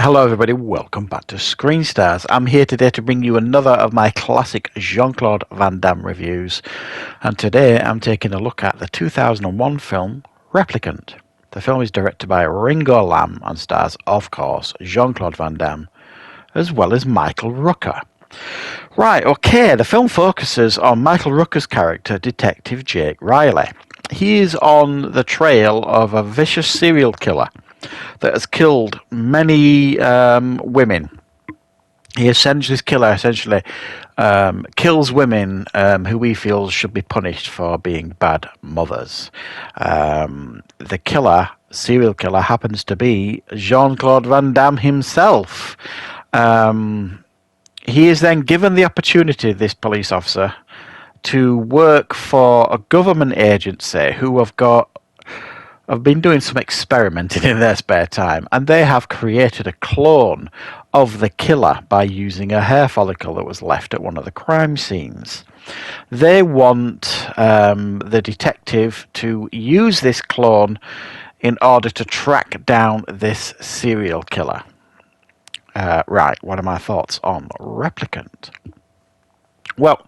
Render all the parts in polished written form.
Hello everybody, welcome back to Screenstars. I'm here today to bring you another of my classic Jean-Claude Van Damme reviews, and today I'm taking a look at the 2001 film Replicant. The film is directed by Ringo Lam and stars, of course, Jean-Claude Van Damme, as well as Michael Rooker. Right, okay, the film focuses on Michael Rooker's character, Detective Jake Riley. He is on the trail of a vicious serial killer that has killed many women. This killer essentially kills women who he feels should be punished for being bad mothers. The serial killer, happens to be Jean-Claude Van Damme himself. He is then given the opportunity, this police officer, to work for a government agency who have been doing some experimenting in their spare time, and they have created a clone of the killer by using a hair follicle that was left at one of the crime scenes. They want the detective to use this clone in order to track down this serial killer. Right, what are my thoughts on Replicant? Well,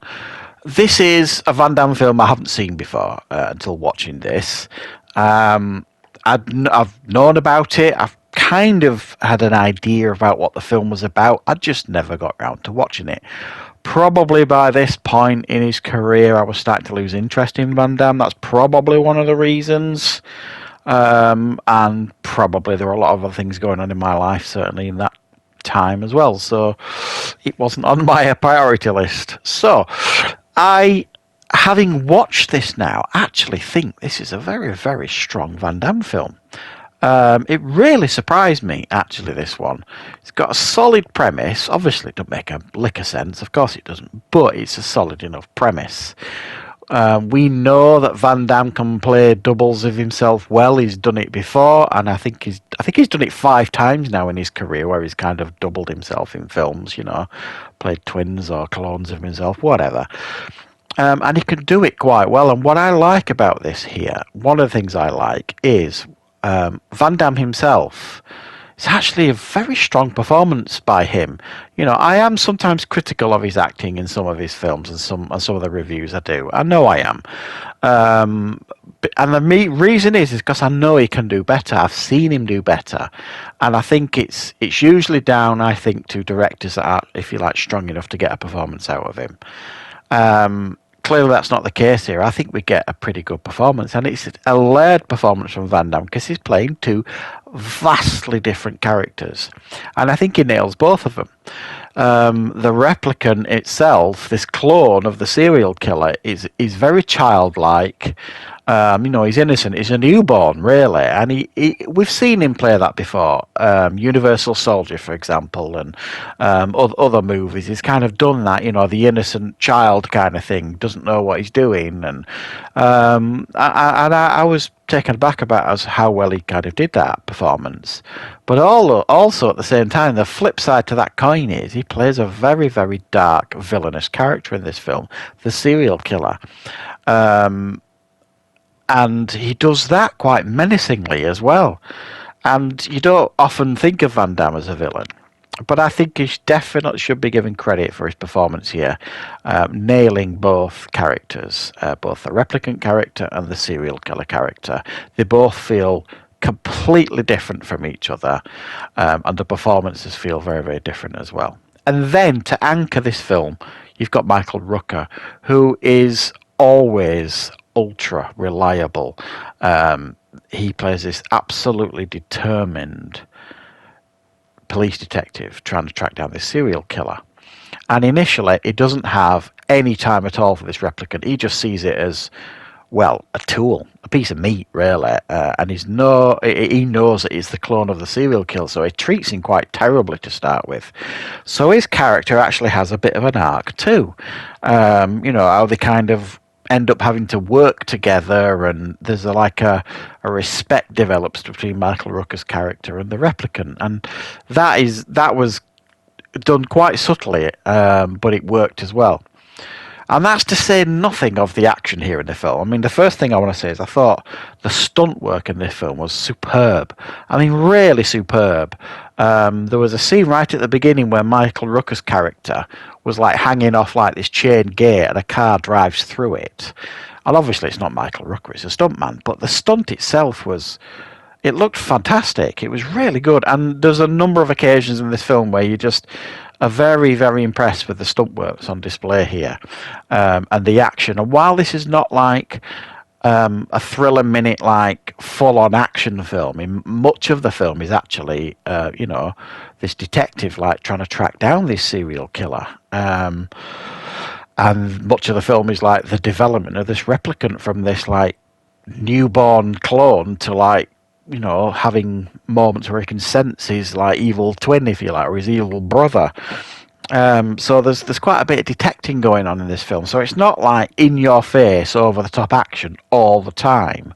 this is a Van Damme film I haven't seen before until watching this. I've known about it. I've kind of had an idea about what the film was about. I just never got around to watching it. Probably by this point in his career, I was starting to lose interest in Van Damme. That's probably one of the reasons. And probably there were a lot of other things going on in my life, certainly in that time as well. So it wasn't on my priority list. So having watched this now, actually think this is a very, very strong Van Damme film. It really surprised me, actually, this one. It's got a solid premise. Obviously, it doesn't make a lick of sense. Of course it doesn't. But it's a solid enough premise. We know that Van Damme can play doubles of himself well. He's done it before, and I think he's done it 5 times now in his career, where he's kind of doubled himself in films. Played twins or clones of himself, whatever. And he can do it quite well. And what I like about this here, one of the things I like is Van Damme himself. It's actually a very strong performance by him. I am sometimes critical of his acting in some of his films and some of the reviews I do. I know I am. And the reason is because I know he can do better. I've seen him do better. And I think it's usually down, to directors that are, if you like, strong enough to get a performance out of him. Clearly that's not the case here. I think we get a pretty good performance, and it's a layered performance from Van Damme because he's playing 2 vastly different characters, and I think he nails both of them. The replicant itself, this clone of the serial killer, is very childlike. He's innocent. He's a newborn, really, and we've seen him play that before. Universal Soldier, for example, and other movies. He's kind of done that, the innocent child kind of thing, doesn't know what he's doing, and I was taken aback about how well he kind of did that performance. But also at the same time, the flip side to that coin is he plays a very, very dark, villainous character in this film, the serial killer. And he does that quite menacingly as well. And you don't often think of Van Damme as a villain. But I think he definitely should be given credit for his performance here, nailing both characters, both the replicant character and the serial killer character. They both feel completely different from each other, and the performances feel very, very different as well. And then to anchor this film, you've got Michael Rooker, who is always ultra reliable. He plays this absolutely determined police detective trying to track down this serial killer. And initially, he doesn't have any time at all for this replicant. He just sees it as, well, a tool, a piece of meat, really. And he knows that he's the clone of the serial killer, so he treats him quite terribly to start with. So his character actually has a bit of an arc too. How they kind of end up having to work together, and there's a respect develops between Michael Rooker's character and the replicant, and that was done quite subtly, but it worked as well. And that's to say nothing of the action here in the film. I mean, the first thing I want to say is I thought the stunt work in this film was superb. I mean, really superb. There was a scene right at the beginning where Michael Rooker's character was like hanging off like this chain gate and a car drives through it. And obviously it's not Michael Rooker, it's a stuntman, but the stunt itself was, it looked fantastic. It was really good. And there's a number of occasions in this film where you just are very, very impressed with the stunt work that's on display here, and the action. And while this is not like a thriller minute, like full on action film, much of the film is actually, this detective like trying to track down this serial killer. And much of the film is like the development of this replicant from this like newborn clone to like, having moments where he can sense his like evil twin, if you like, or his evil brother. So there's quite a bit of detecting going on in this film. So it's not like in your face, over the top action all the time.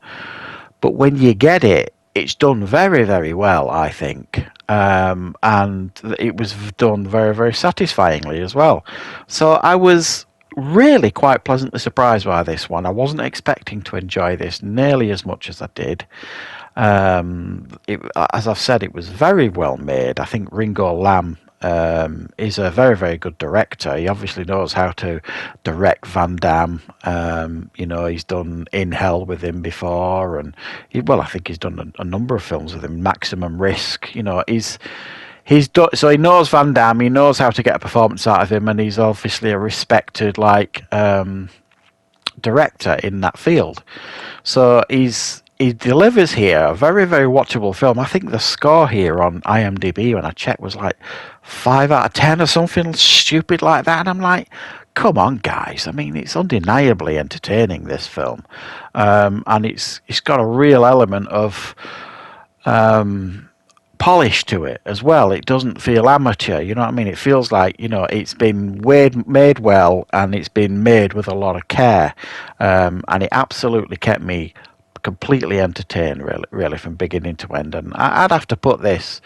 But when you get it, it's done very, very well, I think. And it was done very, very satisfyingly as well. So I was really quite pleasantly surprised by this one. I wasn't expecting to enjoy this nearly as much as I did. As I've said, it was very well made. I think Ringo Lam is a very, very good director. He obviously knows how to direct Van Damme. He's done In Hell with him before, and I think he's done a number of films with him. Maximum Risk. He's done, so he knows Van Damme. He knows how to get a performance out of him, and he's obviously a respected director in that field. So he delivers here a very, very watchable film. I think the score here on IMDb, when I checked, was like 5 out of 10 or something stupid like that. And I'm like, come on, guys. I mean, it's undeniably entertaining, this film. And it's got a real element of polish to it as well. It doesn't feel amateur, you know what I mean? It feels like, it's been made well, and it's been made with a lot of care. And it absolutely kept me completely entertained, really from beginning to end. And I'd have to put this,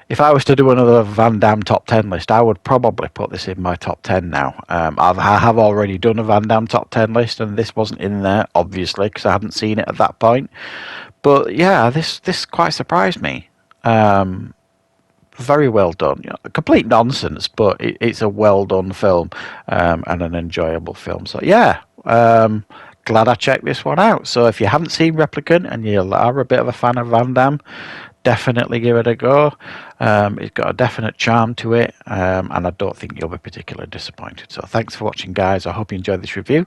if I was to do another Van Damme top 10 list, I would probably put this in my top 10 now. I have already done a Van Damme top 10 list, and this wasn't in there, obviously, because I hadn't seen it at that point. But yeah, this quite surprised me. Very well done. Complete nonsense, but it's a well done film, and an enjoyable film. So yeah, glad I checked this one out. So if you haven't seen Replicant and you are a bit of a fan of Van Damme, definitely give it a go. It's got a definite charm to it, and I don't think you'll be particularly disappointed. So thanks for watching, guys. I hope you enjoyed this review.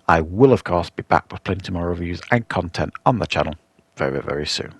I will, of course, be back with plenty more reviews and content on the channel very, very soon.